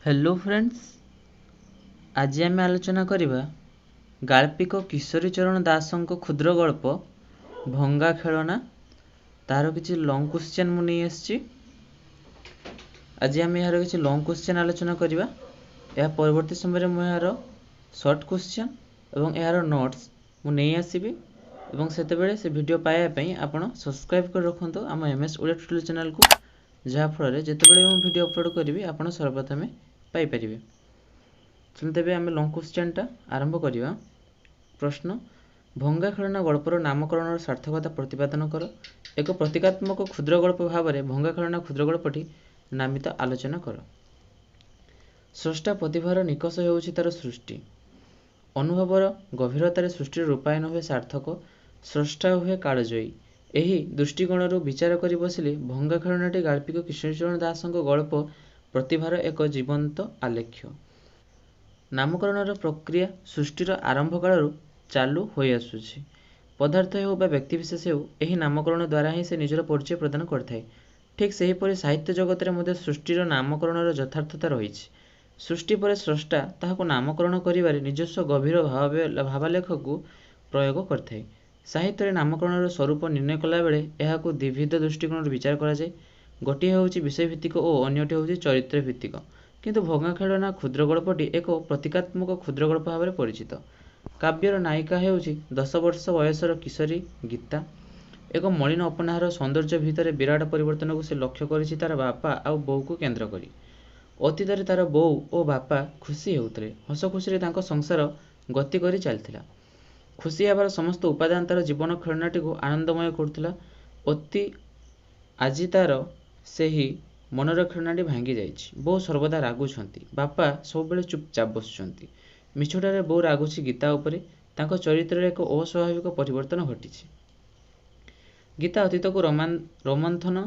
Hello friends, आज आम आलोचना करवा गाल्पिक किशोरीचरण दासଙ୍କ क्षुद्र गल्प भंगा खेलना तार किसी लंग क्वेश्चन मु नहीं आसी। आज आम यार किसी लंग क्वेश्चन आलोचना करवा। या परवर्ती समय मु यार शॉर्ट क्वेश्चन एवं यार नोट्स मु नहीं आसीबी एवं सेतेबेले से वीडियो पाइबा आपण सब्सक्राइब कर रखंतु आम एमएस ओडिया ट्यूटोरियल चैनल को, जहाँ फल जितेबाला मु वीडियो अपलोड करी आपण सर्वप्रथमे पाइपर। तेज आम लंग क्वेश्चन टा आरंभ करवा। प्रश्न, भंगा खेलना गल्पर नामकरण सार्थकता प्रतिपादन कर। एक प्रतीकात्मक क्षुद्र गल्प भाव में भंगा खेलना क्षुद्र गल्पटी नामित आलोचना कर। स्रष्टा प्रतिभार निकष होउछि तार सृष्टि। अनुभवर गभीरतार सृष्टि रूपायन हुए सार्थक, स्रष्टा हुए कालजयी। एही दृष्टिकोणरू विचार करी बसिले भंगा खेलनाटी गाल्पिक किशोरीचरण दासଙ୍କ गल्प प्रतिभार एक जीवंत आलेख्य। नामकरण प्रक्रिया सृष्टिर आरंभ कालू चालू हो आसुछि। पदार्थ हो बा व्यक्तिशेष हो, एही नामकरण द्वारा ही से निजर परिचय प्रदान करथाय। ठीक सेहीपरि साहित्य जगत में सृष्टिर नामकरण यथार्थता रही। सृष्टि पर स्रष्टा ताहाको नामकरण करिबारे निजस्व गभीर भावालेख को प्रयोग करथाय। साहित्य नामकरण स्वरूप निर्णय कला बेले एहाको द्विविध दृष्टिकोण विचार करा जाय। गोटिए होउछि विषयभित्तिक और अन्यटी होउछि चरित्र भित्तिक। किंतु भंगा खेलना क्षुद्र गल्पटी एक प्रतीकात्मक क्षुद्र गल्प भाव में परिचित। काव्यर नायिका हेउछि 10 वर्ष बयसर किशोरी गीता। एक मलिन अपनार सौंदर्य भितर विराट परिवर्तन को से लक्ष्य करिछि तार बापा आउ बोऊ को केन्द्र करी। अतीत तार बोऊ और बापा खुशी हेउतले, हस खुशी तांको संसार गति करी चलथिला। खुशी हेबार समस्त उपादान तार जीवन खेलनाटी को आनंदमय करथिला। अति आजि तार सेही मनर खेलनाटी भांगी जाइछि। बोऊ सर्वदा रागुछंती, बापा सबबेले चुपचाप बसुछंती। मिछुटारे बोऊ रागुछि गीता उपरे। तांको चरित्र एक अस्वाभाविक परिवर्तन घटिछि। गीता अतीत को रोमंथन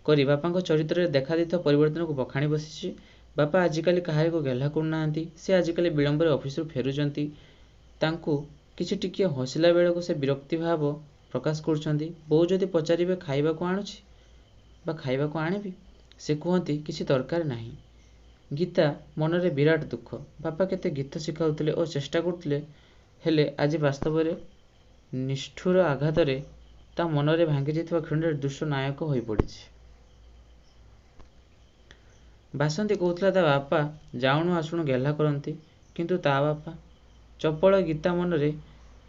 करी बापा चरित्र देखा देता परिवर्तन को बखाणी बसिछि। बापा आजिकाली कहारी को गेला करुनाहांती। से आजिकाली विलंबर ऑफिस फेरुचंती। तांको किछि टिकिए हसिला बेलको से विरक्ति भाव प्रकाश करुछंती। बोऊ जदि पचारिबे खाइबा को आणुछि बा खाइबा को आनिबी, से कहती किसी दरकार नहीं। गीता मनरे विराट दुख। बापा केते गीत शिखाउतले और चेष्टा करतले, हेले आज वास्तव में निष्ठुर आघात ता मनरे भांगी जाइथिबा खंडर दुष्ट नायक होई पड़िछि। बासंती कहूतला ता बापा जाउणु आसुणु गेला करंती, किंतु ता बापा चपल गीता मनरे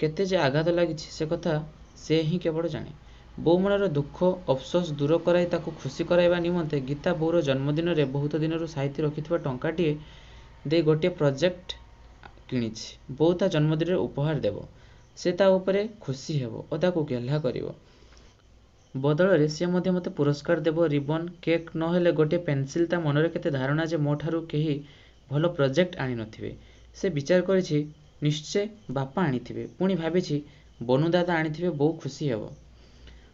केते जे आघात लागिछि से कथा से ही केवल जाने। बोऊ मनर दुख अफसोस दूर कराई ताकू खुशी कराइबा निमंते गीता बोऊर जन्मदिन रे बहुत दिन साहित्य रखिथिबा टंकाटीए दे गोटे प्रोजेक्ट किणिछि। बोऊ ता जन्मदिन रे उपहार देबो। से ता उपरे खुशी हेबो और ताकू गेला करिवो। बदल रे से मध्य मते पुरस्कार देबो, रिबन केक न हेले गोटे पेंसिल। ता मनरे केते धारणा जे मोठारू केही भलो प्रोजेक्ट आनी नथिबे। से विचार करिछि निश्चय बापा आनीथिबे। पुणी भाबिछि बनु दादा आनीथिबे, बोऊ खुशी हेबो।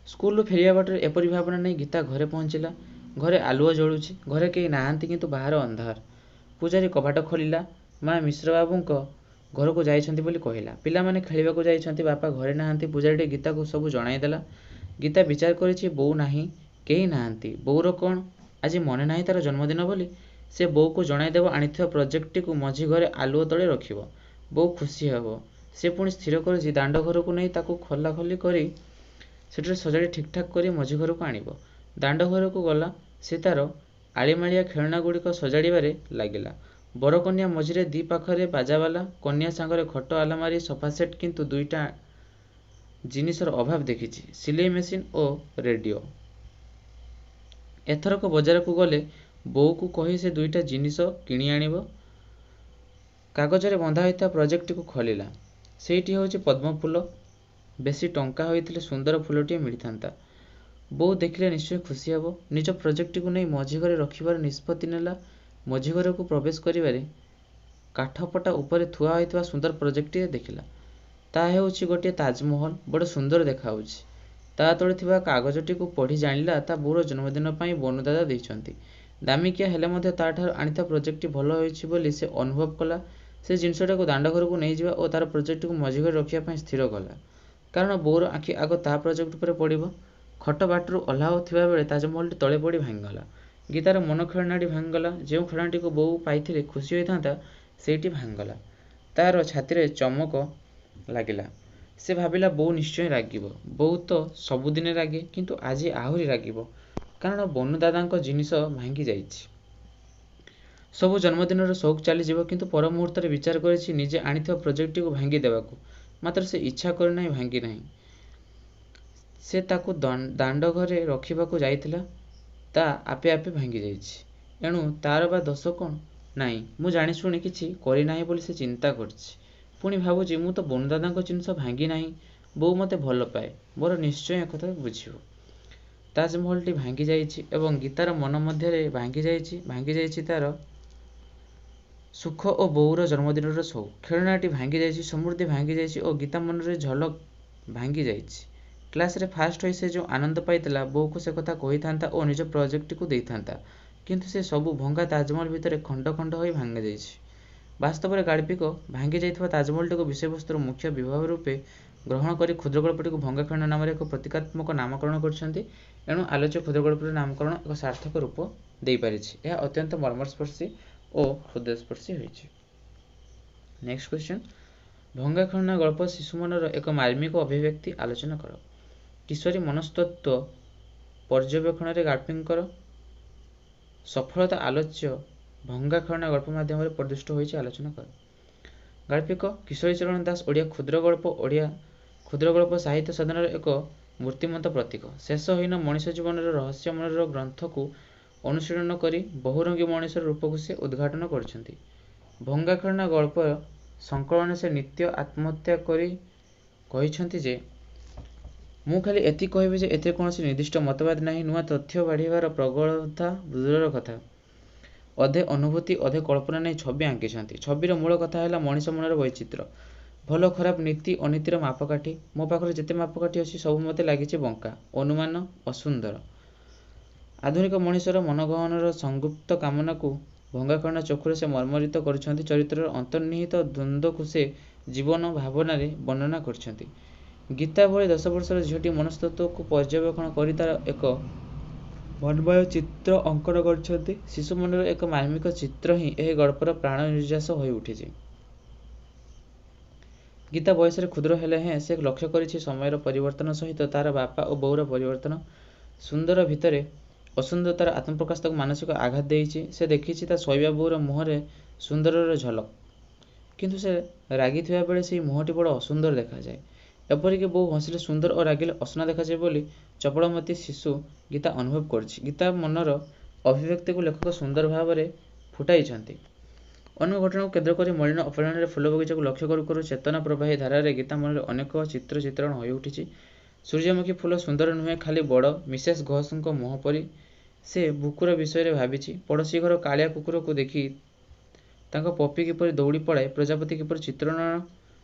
स्कूल फेरिया बाटर एपरी भावना नहीं गीता घरे पहुंचला। घरे आलुओ जलुछि। घरे केही नाहांती, किंतु बाहर अंधार। पूजारी कबाट खोलिला। माँ मिश्र बाबूंको घर को जाइछंती बोली कहिला। पिला माने खेलिबा को जाइछंती, बापा घरे नाहांती। पूजारी गीता को सब जणाई देला। गीता विचार करिछि बोऊ नाही, केही नाहांती। बोऊर कोन आज मने नाही तार जन्मदिन बोली। से बोऊ को जणाई देबो आनिथिबा प्रोजेक्ट को मझी घरे आलुओ तळे रखिबो। बोऊ खुशी हेबो। से पुणी स्थिर करिछि दांड घर को नहीं ताकू खोला खोली करी सेठरे सजाड़ी ठीक ठाक करी मझी घर को आनिबो। दांड घर को गला। से तार आलिमालिया खेलना गुड़िक सजाड़िबारे लागिला। बर कन्या मझिरे दी पाखरे बाजावाला, कन्या सांगरे खट आलमारी सोफा सेट, किंतु दुईटा जिनिसर अभाव देखिछि, सिलाई मेसिन और रेडियो। एथरक बजार को गले बोऊ को कही से दुईटा जिनिस किणी आनिबो। कागजरे बंधा होइता प्रोजेक्ट को खोलिला। सेठी होछि पद्म फूल। बेसी टंका होइथिले सुंदर फूलटीए मिलिथांता। बोऊ देखिले निश्चय खुशी हेबो। निज प्रोजेक्ट को नहीं मझी घरे रखिबार निष्पत्ति नेला। मझी घर को प्रवेश करिबारे काठपटा उपरे थुआ होइतबा सुंदर प्रोजेक्टटीए देखिला। ता हेउछि गोटे ताजमहल, बड़ सुंदर देखाउछि। ता तळे थिबा कागजटी को पढ़ी जानिला ता बोऊर जन्मदिन पई बनु दादा दैछंती। दामिकिया हेले मध्ये ताठार आनिता प्रोजेक्टटी भलो होइछि बोली से अनुभव कला। से जिनसटा को दांड घर को नहीं जिबा और तार प्रोजेक्ट को मझी घरे रखिया पई स्थिर कला। कारण बोऊर आखि आग ता प्रोजेक्ट पर पड़िबो। खट बाटरू ओह्लाउ थिबा बेले ताजमहलटी तळे पड़ी भांगीगला। ଗୀତାର ମନ ଖେଳନାଟି ଭାଙ୍ଗିଗଲା। ଯେଉଁ ଖେଳନାଟିକୁ ବୋଉ ପାଇଥିଲେ ଖୁସି ହୋଇଥାନ୍ତା ସେଇଟି ଭାଙ୍ଗିଗଲା। ତାର ଛାତିରେ ଚମକ ଲାଗିଲା। ସେ ଭାବିଲା ବୋଉ ନିଶ୍ଚୟ ରାଗିବ। ବୋଉ ତ ସବୁଦିନେ ରାଗେ, କିନ୍ତୁ ଆଜି ଆହୁରି ରାଗିବ, କାରଣ ବନୁ ଦାଦାଙ୍କ ଜିନିଷ ଭାଙ୍ଗି ଯାଇଛି। ସବୁ ଜନ୍ମଦିନର ସଉକ ଚାଲିଯିବ, କିନ୍ତୁ ପର ମୁହୂର୍ତ୍ତରେ ବିଚାର କରିଛି ନିଜେ ଆଣିଥିବା ପ୍ରୋଜେକ୍ଟଟିକୁ ଭାଙ୍ଗି ଦେବାକୁ। ମାତ୍ର ସେ ଇଚ୍ଛା କରିନାହିଁ, ଭାଙ୍ଗି ନାହିଁ। ସେ ତାକୁ ଦାଣ୍ଡ ଘରେ ରଖିବାକୁ ଯାଇଥିଲା। ତା ଆପେ ଆପେ ଭାଙ୍ଗି ଯାଇଛି। ଏଣୁ ତାର ବା ଦୋଷ କ'ଣ? ନାଇଁ, ମୁଁ ଜାଣିଶୁଣି କିଛି କରିନାହିଁ ବୋଲି ସେ ଚିନ୍ତା କରିଛି। ପୁଣି ଭାବୁଛି ମୁଁ ତ ବନୁ ଦାଦାଙ୍କ ଜିନିଷ ଭାଙ୍ଗି ନାହିଁ। ବୋଉ ମୋତେ ଭଲ ପାଏ, ବର ନିଶ୍ଚୟ ଏକଥା ବୁଝିବ। ତାଜମହଲଟି ଭାଙ୍ଗି ଯାଇଛି ଏବଂ ଗୀତାର ମନ ମଧ୍ୟରେ ଭାଙ୍ଗି ଯାଇଛି ତାର ସୁଖ ଓ ବୋଉର ଜନ୍ମଦିନର ସଉକ। ଖେଳନାଟି ଭାଙ୍ଗି ଯାଇଛି, ସମୃଦ୍ଧି ଭାଙ୍ଗି ଯାଇଛି ଓ ଗୀତା ମନରେ ଝଲକ ଭାଙ୍ଗି ଯାଇଛି। କ୍ଲାସରେ ଫାଷ୍ଟ ହୋଇ ସେ ଯେଉଁ ଆନନ୍ଦ ପାଇଥିଲା, ବୋଉକୁ ସେ କଥା କହିଥାନ୍ତା ଓ ନିଜ ପ୍ରୋଜେକ୍ଟଟିକୁ ଦେଇଥାନ୍ତା, କିନ୍ତୁ ସେ ସବୁ ଭଙ୍ଗା ତାଜମହଲ ଭିତରେ ଖଣ୍ଡ ଖଣ୍ଡ ହୋଇ ଭାଙ୍ଗି ଯାଇଛି। ବାସ୍ତବରେ ଗାଳ୍ପିକ ଭାଙ୍ଗି ଯାଇଥିବା ତାଜମହଲଟିକୁ ବିଷୟବସ୍ତୁର ମୁଖ୍ୟ ବିଭାଗ ରୂପେ ଗ୍ରହଣ କରି କ୍ଷୁଦ୍ରଗଳ୍ପଟିକୁ ଭଙ୍ଗା ଖେଳନା ନାମରେ ଏକ ପ୍ରତୀକାତ୍ମକ ନାମକରଣ କରିଛନ୍ତି। ଏଣୁ ଆଲୋଚ୍ୟ କ୍ଷୁଦ୍ରଗଳ୍ପଟିର ନାମକରଣ ଏକ ସାର୍ଥକ ରୂପ ଦେଇପାରିଛି। ଏହା ଅତ୍ୟନ୍ତ ମର୍ମସ୍ପର୍ଶୀ ଓ ହୃଦୟସ୍ପର୍ଶୀ ହୋଇଛି। ନେକ୍ସଟ କ୍ୱେଶ୍ଚନ, ଭଙ୍ଗା ଖେଳନା ଗଳ୍ପ ଶିଶୁ ମନର ଏକ ମାର୍ମିକ ଅଭିବ୍ୟକ୍ତି ଆଲୋଚନା କର। କିଶୋରୀ ମନସ୍ତତ୍ତ୍ୱ ପର୍ଯ୍ୟବେକ୍ଷଣରେ ଗାଳ୍ପିକଙ୍କର ସଫଳତା ଆଲୋଚ୍ୟ ଭଙ୍ଗା ଖେଳନା ଗଳ୍ପ ମାଧ୍ୟମରେ ପ୍ରଦୃଷ୍ଟ ହୋଇଛି, ଆଲୋଚନା କର। ଗାଳ୍ପିକ କିଶୋରୀଚରଣ ଦାସ ଓଡ଼ିଆ କ୍ଷୁଦ୍ରଗଳ୍ପ ସାହିତ୍ୟ ସାଧନାର ଏକ ମୂର୍ତ୍ତିମନ୍ତ ପ୍ରତୀକ। ଶେଷହୀନ ମଣିଷ ଜୀବନର ରହସ୍ୟମୟର ଗ୍ରନ୍ଥକୁ ଅନୁଶୀଳନ କରି ବହୁରଙ୍ଗୀ ମଣିଷର ରୂପକୁ ସେ ଉଦ୍ଘାଟନ କରିଛନ୍ତି। ଭଙ୍ଗା ଖେଳନା ଗଳ୍ପ ସଂକଳନରେ ସେ ନିତ୍ୟ ଆତ୍ମହତ୍ୟା କରି କହିଛନ୍ତି ଯେ, ମୁଁ ଖାଲି ଏତିକି କହିବି ଯେ ଏଥିରେ କୌଣସି ନିର୍ଦ୍ଦିଷ୍ଟ ମତବାଦ ନାହିଁ। ନୂଆ ତଥ୍ୟ ବାଢ଼ିବାର ପ୍ରଗଳତା ଦୂରର କଥା, ଅଧେ ଅନୁଭୂତି ଅଧେ କଳ୍ପନା ନେଇ ଛବି ଆଙ୍କିଛନ୍ତି। ଛବିର ମୂଳ କଥା ହେଲା ମଣିଷ ମନର ବୈଚିତ୍ର୍ୟ, ଭଲ ଖରାପ, ନୀତି ଅନୀତିର ମାପକାଠି। ମୋ ପାଖରେ ଯେତେ ମାପକାଠି ଅଛି ସବୁ ମୋତେ ଲାଗିଛି ବଙ୍କା, ଅନୁମାନ, ଅସୁନ୍ଦର। ଆଧୁନିକ ମଣିଷର ମନଗହନର ସଂଗୁପ୍ତ କାମନାକୁ ଭଙ୍ଗା ଖେଳନା ଚକ୍ଷୁରେ ସେ ମର୍ମରିତ କରିଛନ୍ତି। ଚରିତ୍ରର ଅନ୍ତର୍ନିହିତ ଦ୍ୱନ୍ଦ୍ୱକୁ ସେ ଜୀବନ ଭାବନାରେ ବର୍ଣ୍ଣନା କରିଛନ୍ତି। ଗୀତା ଭଳି 10 ବର୍ଷର ଝିଅଟି ମନସ୍ତତ୍ତ୍ୱକୁ ପର୍ଯ୍ୟବେକ୍ଷଣ କରି ତାର ଏକ ମନ୍ମୟ ଚିତ୍ର ଅଙ୍କନ କରିଛନ୍ତି। ଶିଶୁ ମନର ଏକ ମାର୍ମିକ ଚିତ୍ର ହିଁ ଏହି ଗଳ୍ପର ପ୍ରାଣ ନିର୍ଯ୍ୟାସ ହୋଇ ଉଠିଛି। ଗୀତା ବୟସରେ କ୍ଷୁଦ୍ର ହେଲେ ହେଁ ସେ ଲକ୍ଷ୍ୟ କରିଛି ସମୟର ପରିବର୍ତ୍ତନ ସହିତ ତାର ବାପା ଓ ବୋଉର ପରିବର୍ତ୍ତନ। ସୁନ୍ଦର ଭିତରେ ଅସୁନ୍ଦରତାର ଆତ୍ମପ୍ରକାଶ ତାକୁ ମାନସିକ ଆଘାତ ଦେଇଛି। ସେ ଦେଖିଛି ତା ଶୋଇବା ବୋଉର ମୁହଁରେ ସୁନ୍ଦରର ଝଲକ, କିନ୍ତୁ ସେ ରାଗିଥିବା ବେଳେ ସେହି ମୁହଁଟି ବଡ଼ ଅସୁନ୍ଦର ଦେଖାଯାଏ। ଏପରିକି ବୋଉ ହସିଲେ ସୁନ୍ଦର ଓ ରାଗିଲେ ଅସନା ଦେଖାଯାଏ ବୋଲି ଚପଳମତି ଶିଶୁ ଗୀତା ଅନୁଭବ କରିଛି। ଗୀତା ମନର ଅଭିବ୍ୟକ୍ତିକୁ ଲେଖକ ସୁନ୍ଦର ଭାବରେ ଫୁଟାଇଛନ୍ତି। ଅନେକ ଘଟଣାକୁ କେନ୍ଦ୍ର କରି ମଳିନ ଅପରାହ୍ନରେ ଫୁଲ ବଗିଚାକୁ ଲକ୍ଷ୍ୟ କରୁ କରୁ ଚେତନା ପ୍ରବାହୀ ଧାରାରେ ଗୀତା ମନରେ ଅନେକ ଚିତ୍ରଣ ହୋଇ ଉଠିଛି। ସୂର୍ଯ୍ୟମୁଖୀ ଫୁଲ ସୁନ୍ଦର ନୁହେଁ, ଖାଲି ବଡ଼ ମିସେସ ଘୋଷଙ୍କ ମୁହଁ ପରି। ସେ ବୁକୁର ବିଷୟରେ ଭାବିଛି। ପଡ଼ୋଶୀ ଘର କାଳିଆ କୁକୁରକୁ ଦେଖି ତାଙ୍କ ପପି କିପରି ଦୌଡ଼ି ପଳାଏ, ପ୍ରଜାପତି କିପରି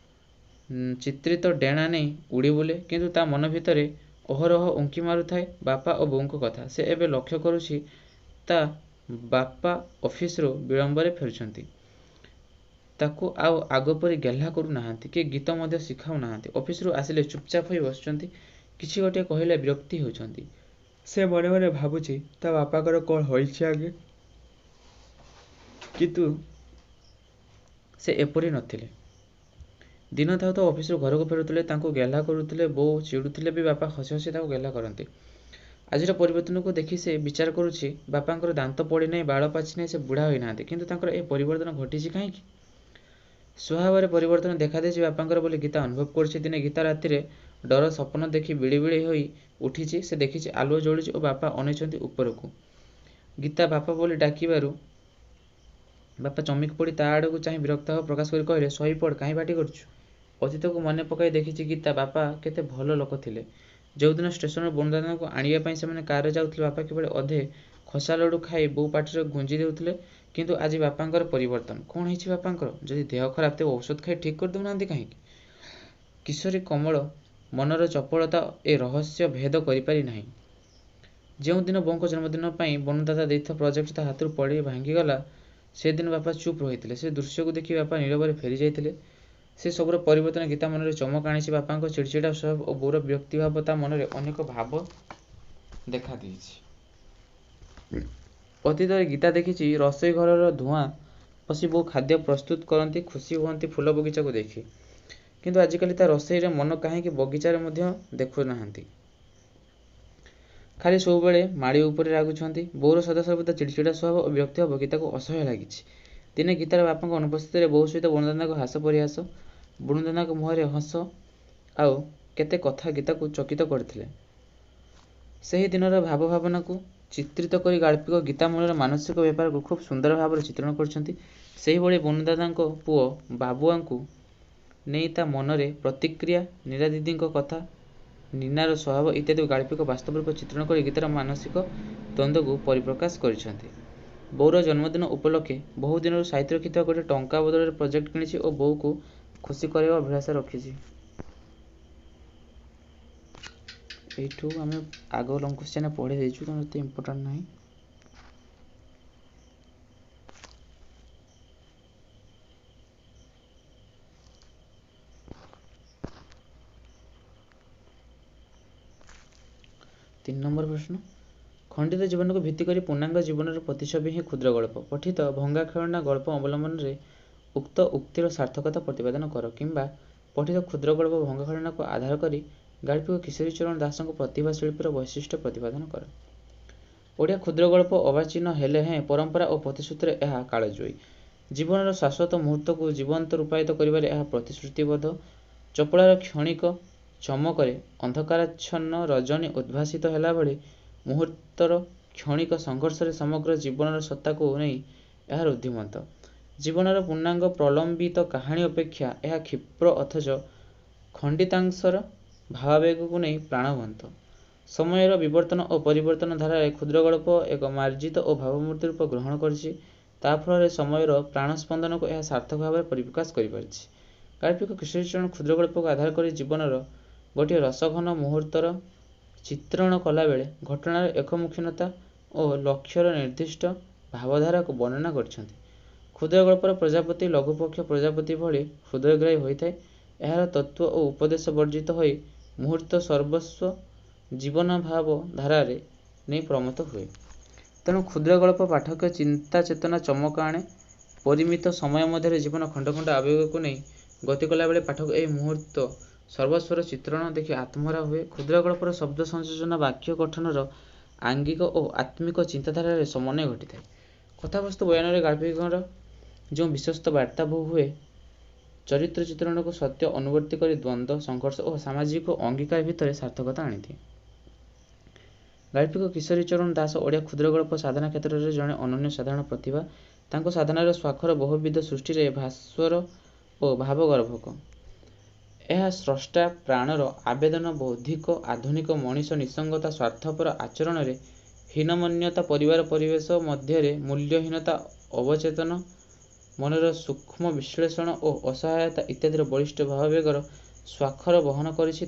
ଚିତ୍ରିତ ଡେଣା ନେଇ ଉଡ଼ି ବୁଲେ, କିନ୍ତୁ ତା ମନ ଭିତରେ ଅହରହ ଉଙ୍କି ମାରୁଥାଏ ବାପା ଓ ବୋଉଙ୍କ କଥା। ସେ ଏବେ ଲକ୍ଷ୍ୟ କରୁଛି ତା ବାପା ଅଫିସରୁ ବିଳମ୍ବରେ ଫେରୁଛନ୍ତି। ତାକୁ ଆଉ ଆଗ ପରି ଗେହ୍ଲା କରୁ ନାହାନ୍ତି କି ଗୀତ ମଧ୍ୟ ଶିଖାଉ ନାହାନ୍ତି। ଅଫିସରୁ ଆସିଲେ ଚୁପଚାପ ହୋଇ ବସୁଛନ୍ତି, କିଛି ଗୋଟିଏ କହିଲେ ବିରକ୍ତି ହେଉଛନ୍ତି। ସେ ମନେ ମନେ ଭାବୁଛି ତା ବାପାଙ୍କର କ'ଣ ହୋଇଛି ଆଗେ, କିନ୍ତୁ ସେ ଏପରି ନଥିଲେ। ଦିନ ଥାଉ ଥାଉ ଅଫିସରୁ ଘରକୁ ଫେରୁଥିଲେ, ତାଙ୍କୁ ଗେହ୍ଲା କରୁଥିଲେ। ବୋଉ ଚିଡ଼ୁଥିଲେ ବି ବାପା ହସି ହସି ତାକୁ ଗେହ୍ଲା କରନ୍ତି। ଆଜିର ପରିବର୍ତ୍ତନକୁ ଦେଖି ସେ ବିଚାର କରୁଛି ବାପାଙ୍କର ଦାନ୍ତ ପଡ଼ିନାହିଁ, ବାଳ ପାଚିନାହିଁ, ସେ ବୁଢ଼ା ହୋଇନାହାନ୍ତି, କିନ୍ତୁ ତାଙ୍କର ଏ ପରିବର୍ତ୍ତନ ଘଟିଛି କାହିଁକି? ସ୍ୱଭାବରେ ପରିବର୍ତ୍ତନ ଦେଖାଦେଇଛି ବାପାଙ୍କର ବୋଲି ଗୀତା ଅନୁଭବ କରୁଛି। ଦିନେ ଗୀତା ରାତିରେ ଡର ସପନ ଦେଖି ବିଳି ବିଳି ହୋଇ ଉଠିଛି। ସେ ଦେଖିଛି ଆଲୁଅ ଜଳୁଛି ଓ ବାପା ଅନେଇଛନ୍ତି ଉପରକୁ। ଗୀତା ବାପା ବୋଲି ଡାକିବାରୁ ବାପା ଚମକି ପଡ଼ି ତା ଆଡ଼କୁ ଚାହିଁ ବିରକ୍ତ ଭାବ ପ୍ରକାଶ କରି କହିଲେ, ଶୋଇପଡ଼, କାହିଁ ପାଟି କରୁଛୁ? ଅତୀତକୁ ମନେ ପକାଇ ଦେଖିଛି ଗୀତା ବାପା କେତେ ଭଲ ଲୋକ ଥିଲେ। ଯେଉଁଦିନ ଷ୍ଟେସନରୁ ବନୁ ଦାଦାଙ୍କୁ ଆଣିବା ପାଇଁ ସେମାନେ କାରରେ ଯାଉଥିଲେ, ବାପା କିଭଳି ଅଧେ ଖସା ଲଡ଼ୁ ଖାଇ ବୋଉ ପାଟିରେ ଗୁଞ୍ଜି ଦେଉଥିଲେ। କିନ୍ତୁ ଆଜି ବାପାଙ୍କର ପରିବର୍ତ୍ତନ। କ'ଣ ହେଇଛି ବାପାଙ୍କର? ଯଦି ଦେହ ଖରାପ, ତେବେ ଔଷଧ ଖାଇ ଠିକ୍ କରି ଦେଉନାହାନ୍ତି କାହିଁକି? କିଶୋରୀ କୋମଳ ମନର ଚପଳତା ଏ ରହସ୍ୟ ଭେଦ କରିପାରି ନାହିଁ। ଯେଉଁଦିନ ବୋଉଙ୍କ ଜନ୍ମଦିନ ପାଇଁ ବନୁ ଦାଦା ଦେଇଥିବା ପ୍ରୋଜେକ୍ଟ ତା ହାତରୁ ପଡ଼ି ଭାଙ୍ଗିଗଲା, ସେଦିନ ବାପା ଚୁପ୍ ରହିଥିଲେ। ସେ ଦୃଶ୍ୟକୁ ଦେଖି ବାପା ନୀରବରେ ଫେରି ଯାଇଥିଲେ। ସେ ସବୁର ପରିବର୍ତ୍ତନ ଗୀତା ମନରେ ଚମକ ଆଣିଛି। ବାପାଙ୍କ ଚିଡ଼ିଚିଡ଼ା ସ୍ୱଭାବ ଓ ବୋଉର ବିରକ୍ତି ଭାବ ତା ମନରେ ଅନେକ ଭାବ ଦେଖା ଦେଇଛି। ଅତୀତରେ ଗୀତା ଦେଖିଛି ରୋଷେଇ ଘରର ଧୂଆଁ ପଶି ବୋଉ ଖାଦ୍ୟ ପ୍ରସ୍ତୁତ କରନ୍ତି, ଖୁସି ହୁଅନ୍ତି ଫୁଲ ବଗିଚାକୁ ଦେଖି। କିନ୍ତୁ ଆଜିକାଲି ତା ରୋଷେଇରେ ମନ କାହିଁକି ବଗିଚାରେ ମଧ୍ୟ ଦେଖୁନାହାନ୍ତି। ଖାଲି ସବୁବେଳେ ମାଳି ଉପରେ ରାଗୁଛନ୍ତି। ବୋଉର ସଦାସର୍ବଦା ଚିଡ଼ିଚିଡ଼ା ସ୍ୱଭାବ ଓ ବିରକ୍ତି ଭାବ ଗୀତାକୁ ଅସହ୍ୟ ଲାଗିଛି। ଦିନେ ଗୀତାର ବାପାଙ୍କ ଅନୁପସ୍ଥିତିରେ ବୋଉ ସହିତ ବୁଣୁଦାଦାଙ୍କ ହାସ ପରିହାସ, ବୁଣୁଦାଦାଙ୍କ ମୁହଁରେ ହସ ଆଉ କେତେ କଥା ଗୀତାକୁ ଚକିତ କରିଥିଲେ। ସେହି ଦିନର ଭାବ ଭାବନାକୁ ଚିତ୍ରିତ କରି ଗାଳ୍ପିକ ଗୀତା ମୂଳର ମାନସିକ ବ୍ୟାପାରକୁ ଖୁବ୍ ସୁନ୍ଦର ଭାବରେ ଚିତ୍ରଣ କରିଛନ୍ତି। ସେହିଭଳି ବୁଣୁଦାଦାଙ୍କ ପୁଅ ବାବୁଆଙ୍କୁ ନେଇ ତା ମନରେ ପ୍ରତିକ୍ରିୟା, ନୀରା ଦିଦିଙ୍କ କଥା, ନୀନାର ସ୍ୱଭାବ ଇତ୍ୟାଦି ଗାଳ୍ପିକ ବାସ୍ତବ ରୂପେ ଚିତ୍ରଣ କରି ଗୀତାର ମାନସିକ ଦ୍ୱନ୍ଦ୍ୱକୁ ପରିପ୍ରକାଶ କରିଛନ୍ତି। ବୋଉର ଜନ୍ମଦିନ ଉପଲକ୍ଷେ ବହୁ ଦିନରୁ ସାଇତି ରଖିଥିବା ଗୋଟିଏ ଟଙ୍କା ବଦଳରେ ପ୍ରୋଜେକ୍ଟ କିଣିଛି ଓ ବୋଉକୁ ଖୁସି କରାଇବା ଅଭିଳାଷ ରଖିଛି। ଏଇଠୁ ଆମେ ଆଗ ଲଙ୍ଗ କ୍ୱେଶ୍ଚିନ୍ ପଢ଼ି ଦେଇଛୁ, ତେଣୁ ଏତେ ଇମ୍ପୋର୍ଟାଣ୍ଟ ନାହିଁ। ତିନି ନମ୍ବର ପ୍ରଶ୍ନ, ଖଣ୍ଡିତ ଜୀବନକୁ ଭିତ୍ତି କରି ପୂର୍ଣ୍ଣାଙ୍ଗ ଜୀବନର ପ୍ରତିଛବି ହିଁ କ୍ଷୁଦ୍ର ଗଳ୍ପ। ପଠିତ ଭଙ୍ଗା ଖେଳନା ଗଳ୍ପ ଅବଲମ୍ବନରେ ଉକ୍ତ ଉକ୍ତିର ସାର୍ଥକତା ପ୍ରତିପାଦନ କର, କିମ୍ବା ପଠିତ କ୍ଷୁଦ୍ର ଗଳ୍ପ ଭଙ୍ଗା ଖେଳନାକୁ ଆଧାର କରି ଗାଳ୍ପିକ କିଶୋରୀ ଚରଣ ଦାସଙ୍କ ପ୍ରତିଭା ଶିଳ୍ପୀର ବୈଶିଷ୍ଟ୍ୟ ପ୍ରତିପାଦନ କର। ଓଡ଼ିଆ କ୍ଷୁଦ୍ର ଗଳ୍ପ ଅର୍ବାଚୀନ ହେଲେ ହେଁ ପରମ୍ପରା ଓ ପ୍ରତିଶ୍ରୁତିରେ ଏହା କାଳଜୟୀ। ଜୀବନର ଶାଶ୍ୱତ ମୁହୂର୍ତ୍ତକୁ ଜୀବନ୍ତ ରୂପାୟିତ କରିବାରେ ଏହା ପ୍ରତିଶ୍ରୁତିବଦ୍ଧ। ଚପଳାର କ୍ଷଣିକ ଚମକରେ ଅନ୍ଧକାରାଚ୍ଛନ୍ନ ରଜନୀ ଉଦ୍ଭାସିତ ହେଲାଭଳି ମୁହୂର୍ତ୍ତର କ୍ଷଣିକ ସଂଘର୍ଷରେ ସମଗ୍ର ଜୀବନର ସତ୍ତାକୁ ନେଇ ଏହା ରୁଦ୍ଧିମନ୍ତ। ଜୀବନର ପୂର୍ଣ୍ଣାଙ୍ଗ ପ୍ରଲମ୍ବିତ କାହାଣୀ ଅପେକ୍ଷା ଏହା କ୍ଷିପ୍ର ଅଥଚ ଖଣ୍ଡିତାଂଶର ଭାବାବେଗକୁ ନେଇ ପ୍ରାଣବନ୍ତ। ସମୟର ବିବର୍ତ୍ତନ ଓ ପରିବର୍ତ୍ତନ ଧାରାରେ କ୍ଷୁଦ୍ର ଗଳ୍ପ ଏକ ମାର୍ଜିତ ଓ ଭାବମୂର୍ତ୍ତି ରୂପ ଗ୍ରହଣ କରିଛି। ତା ଫଳରେ ସମୟର ପ୍ରାଣସ୍ପନ୍ଦନକୁ ଏହା ସାର୍ଥକ ଭାବରେ ପରିପ୍ରକାଶ କରିପାରିଛି। ଗାଳ୍ପିକ କିଶୋରୀଚରଣ କ୍ଷୁଦ୍ର ଗଳ୍ପକୁ ଆଧାର କରି ଜୀବନର ଗୋଟିଏ ରସଘନ ମୁହୂର୍ତ୍ତର ଚିତ୍ରଣ କଲାବେଳେ ଘଟଣାର ଏକମୁଖୀନତା ଓ ଲକ୍ଷ୍ୟର ନିର୍ଦ୍ଦିଷ୍ଟ ଭାବଧାରାକୁ ବର୍ଣ୍ଣନା କରିଛନ୍ତି। କ୍ଷୁଦ୍ର ଗଳ୍ପର ପ୍ରଜାପତି ଲଘୁପକ୍ଷ ପ୍ରଜାପତି ଭଳି ହୃଦୟଗ୍ରାହୀ ହୋଇଥାଏ। ଏହାର ତତ୍ତ୍ୱ ଓ ଉପଦେଶ ବର୍ଜିତ ହୋଇ ମୁହୂର୍ତ୍ତ ସର୍ବସ୍ୱ ଜୀବନ ଭାବ ଧାରାରେ ନେଇ ପ୍ରମତ୍ତ ହୁଏ। ତେଣୁ କ୍ଷୁଦ୍ର ଗଳ୍ପ ପାଠକ ଚିନ୍ତା ଚେତନା ଚମକ ଆଣେ। ପରିମିତ ସମୟ ମଧ୍ୟରେ ଜୀବନ ଖଣ୍ଡ ଖଣ୍ଡ ଆବେଗକୁ ନେଇ ଗତି କଲାବେଳେ ପାଠକ ଏହି ମୁହୂର୍ତ୍ତ ସର୍ବସ୍ୱର ଚିତ୍ରଣ ଦେଖି ଆତ୍ମହରା ହୁଏ। କ୍ଷୁଦ୍ର ଗଳ୍ପର ଶବ୍ଦ ସଂଯୋଜନା, ବାକ୍ୟ ଗଠନର ଆଙ୍ଗିକ ଓ ଆତ୍ମିକ ଚିନ୍ତାଧାରାରେ ସମନ୍ୱୟ ଘଟିଥାଏ। କଥାବସ୍ତୁ ବୟାନରେ ଗାଳ୍ପିକଙ୍କର ଯେଉଁ ବିଶ୍ୱସ୍ତ ବାର୍ତ୍ତା ବୋହୂ ହୁଏ, ଚରିତ୍ର ଚିତ୍ରଣକୁ ସତ୍ୟ ଅନୁବର୍ତ୍ତୀ କରି ଦ୍ୱନ୍ଦ୍ୱ, ସଂଘର୍ଷ ଓ ସାମାଜିକ ଅଙ୍ଗୀକାର ଭିତରେ ସାର୍ଥକତା ଆଣିଦିଏ। ଗାଳ୍ପିକ କିଶୋରୀ ଚରଣ ଦାସ ଓଡ଼ିଆ କ୍ଷୁଦ୍ର ଗଳ୍ପ ସାଧନା କ୍ଷେତ୍ରରେ ଜଣେ ଅନନ୍ୟ ସାଧାରଣ ପ୍ରତିଭା। ତାଙ୍କ ସାଧନାର ସ୍ୱାକ୍ଷର ବହୁବିଧ ସୃଷ୍ଟିରେ ଭାସ୍ୱର ଓ ଭାବଗର୍ଭକ। ଏହା ସ୍ରଷ୍ଟା ପ୍ରାଣର ଆବେଦନ, ବୌଦ୍ଧିକ ଆଧୁନିକ ମଣିଷ ନିଃସଙ୍ଗତା, ସ୍ୱାର୍ଥପର ଆଚରଣରେ ହୀନମନ୍ୟତା, ପରିବାର ପରିବେଶ ମଧ୍ୟରେ ମୂଲ୍ୟହୀନତା, ଅବଚେତନ ମନର ସୂକ୍ଷ୍ମ ବିଶ୍ଳେଷଣ ଓ ଅସହାୟତା ଇତ୍ୟାଦିର ବଳିଷ୍ଠ ଭାବାବେଗର ସ୍ୱାକ୍ଷର ବହନ କରିଛି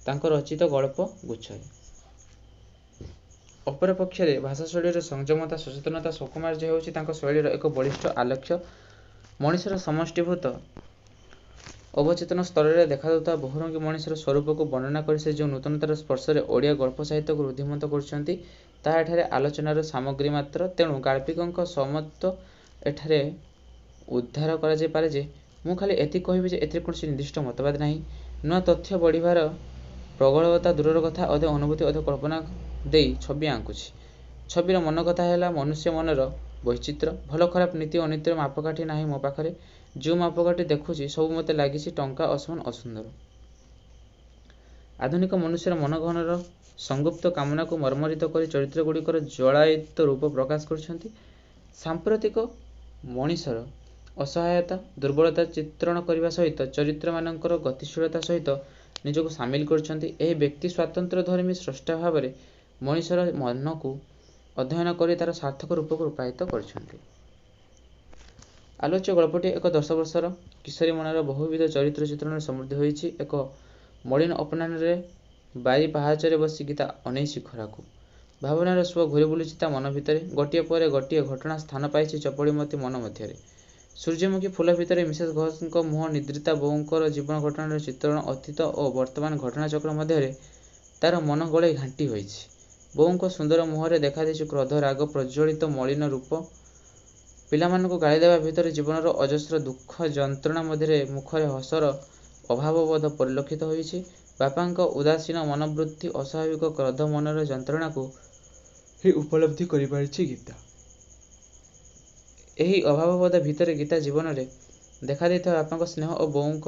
ତାଙ୍କ ରଚିତ ଗଳ୍ପ ଗୁଚ୍ଛରେ। ଅପରପକ୍ଷରେ ଭାଷାଶୈଳୀର ସଂଯମତା, ସଚେତନତା, ସୌକୁମାର୍ଯ୍ୟ ହେଉଛି ତାଙ୍କ ଶୈଳୀର ଏକ ବଳିଷ୍ଠ ଆଲେଖ୍ୟ। ମଣିଷର ସମଷ୍ଟିଭୂତ ଅବଚେତନ ସ୍ତରରେ ଦେଖାଯାଉଥିବା ବହୁରଙ୍ଗୀ ମଣିଷର ସ୍ୱରୂପକୁ ବର୍ଣ୍ଣନା କରି ସେ ଯେଉଁ ନୂତନତାର ସ୍ପର୍ଶରେ ଓଡ଼ିଆ ଗଳ୍ପ ସାହିତ୍ୟକୁ ରୁଦ୍ଧିମନ୍ତ କରୁଛନ୍ତି, ତାହା ଏଠାରେ ଆଲୋଚନାର ସାମଗ୍ରୀ ମାତ୍ର। ତେଣୁ ଗାଳ୍ପିକଙ୍କ ସ୍ୱମତ ଏଠାରେ ଉଦ୍ଧାର କରାଯାଇପାରେ ଯେ, ମୁଁ ଖାଲି ଏତିକି କହିବି ଯେ ଏଥିରେ କୌଣସି ନିର୍ଦ୍ଦିଷ୍ଟ ମତବାଦ ନାହିଁ। ନୂଆ ତଥ୍ୟ ବଢ଼ିବାର ପ୍ରଗଳ୍ଭତା ଦୂରର କଥା, ଅଧେ ଅନୁଭୂତି ଅଧେ କଳ୍ପନା ଦେଇ ଛବି ଆଙ୍କୁଛି। ଛବିର ମନ କଥା ହେଲା ମନୁଷ୍ୟ ମନର ବୈଚିତ୍ର୍ୟ। ଭଲ ଖରାପ, ନୀତି ଅନୀତିର ମାପକାଠି ନାହିଁ ମୋ ପାଖରେ। ଯେଉଁ ମାପକାଠି ଦେଖୁଛି ସବୁ ମୋତେ ଲାଗିଛି ଟଙ୍କା ଅସମାନ ଅସୁନ୍ଦର। ଆଧୁନିକ ମନୁଷ୍ୟର ମନଗହନର ସଂଗୁପ୍ତ କାମନାକୁ ମର୍ମରିତ କରି ଚରିତ୍ରଗୁଡ଼ିକର ଜ୍ୱଳାୟିତ ରୂପ ପ୍ରକାଶ କରିଛନ୍ତି। ସାମ୍ପ୍ରତିକ ମଣିଷର ଅସହାୟତା, ଦୁର୍ବଳତା ଚିତ୍ରଣ କରିବା ସହିତ ଚରିତ୍ରମାନଙ୍କର ଗତିଶୀଳତା ସହିତ ନିଜକୁ ସାମିଲ କରିଛନ୍ତି। ଏହି ବ୍ୟକ୍ତି ସ୍ୱାତନ୍ତ୍ର୍ୟଧର୍ମୀ ସ୍ରଷ୍ଟା ଭାବରେ ମଣିଷର ମନକୁ ଅଧ୍ୟୟନ କରି ତାର ସାର୍ଥକ ରୂପକୁ ରୂପାୟିତ କରିଛନ୍ତି। ଆଲୋଚ୍ୟ ଗଳ୍ପଟି ଏକ 10 ବର୍ଷର କିଶୋରୀ ମନର ବହୁବିଧ ଚରିତ୍ର ଚିତ୍ରଣରେ ସମୃଦ୍ଧ ହୋଇଛି। ଏକ ମଳିନ ଅପରାହ୍ନରେ ବାରି ପାହାଚରେ ବସି ଗୀତା ଅନେଇଛି ଖରାକୁ। ଭାବନାର ସୁଅ ଘୂରି ବୁଲୁଛି ତା ମନ ଭିତରେ। ଗୋଟିଏ ପରେ ଗୋଟିଏ ଘଟଣା ସ୍ଥାନ ପାଇଛି ଚପଳୀମତୀ ମନ ମଧ୍ୟରେ। ସୂର୍ଯ୍ୟମୁଖୀ ଫୁଲ ଭିତରେ ମିସେସ୍ ଘୋଷଙ୍କ ମୁହଁ, ନିଦ୍ରିତା ବୋଉଙ୍କର ଜୀବନ ଘଟଣାର ଚିତ୍ରଣ, ଅତୀତ ଓ ବର୍ତ୍ତମାନ ଘଟଣାଚକ୍ର ମଧ୍ୟରେ ତାର ମନ ଗୋଳେଇ ଘାଣ୍ଟି ହୋଇଛି। ବୋଉଙ୍କ ସୁନ୍ଦର ମୁହଁରେ ଦେଖାଦେଇଛି କ୍ରୋଧ, ରାଗ ପ୍ରଜ୍ୱଳିତ ମଳିନ ରୂପ। ପିଲାମାନଙ୍କୁ ଗାଳି ଦେବା ଭିତରେ ଜୀବନର ଅଜସ୍ର ଦୁଃଖ ଯନ୍ତ୍ରଣା ମଧ୍ୟରେ ମୁଖରେ ହସର ଅଭାବବୋଧ ପରିଲକ୍ଷିତ ହୋଇଛି। ବାପାଙ୍କ ଉଦାସୀନ ମନୋବୃତ୍ତି, ଅସ୍ୱାଭାବିକ କ୍ରୋଧ, ମନର ଯନ୍ତ୍ରଣାକୁ ହିଁ ଉପଲବ୍ଧି କରିପାରିଛି ଗୀତା। ଏହି ଅଭାବବୋଧ ଭିତରେ ଗୀତା ଜୀବନରେ ଦେଖାଦେଇଥିବା ବାପାଙ୍କ ସ୍ନେହ ଓ ବୋଉଙ୍କ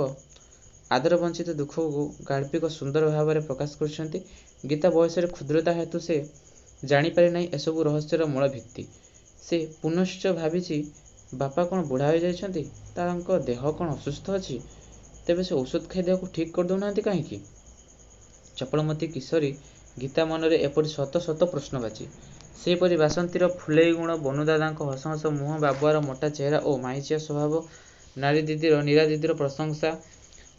ଆଦର ବଞ୍ଚିତ ଦୁଃଖକୁ ଗାଳ୍ପିକ ସୁନ୍ଦର ଭାବରେ ପ୍ରକାଶ କରିଛନ୍ତି। ଗୀତା ବୟସରେ କ୍ଷୁଦ୍ରତା ହେତୁ ସେ ଜାଣିପାରି ନାହିଁ ଏସବୁ ରହସ୍ୟର ମୂଳ ଭିତ୍ତି। ସେ ପୁନଶ୍ଚ ଭାବିଛି, ବାପା କ'ଣ ବୁଢ଼ା ହୋଇଯାଇଛନ୍ତି? ତାଙ୍କ ଦେହ କ'ଣ ଅସୁସ୍ଥ ଅଛି? ତେବେ ସେ ଔଷଧ ଖାଇ ଦେହକୁ ଠିକ୍ କରିଦେଉନାହାନ୍ତି କାହିଁକି? ଚପଳମତି କିଶୋରୀ ଗୀତା ମନରେ ଏପରି ଶତ ଶତ ପ୍ରଶ୍ନବାଚୀ। ସେହିପରି ବାସନ୍ତୀର ଫୁଲେଇ ଗୁଣ, ବନୁଦାଦାଙ୍କ ହସ ହସ ମୁହଁ, ବାବୁଆର ମୋଟା ଚେହେରା ଓ ମାଇଚିଆ ସ୍ୱଭାବ, ନୀରା ଦିଦିର ପ୍ରଶଂସା,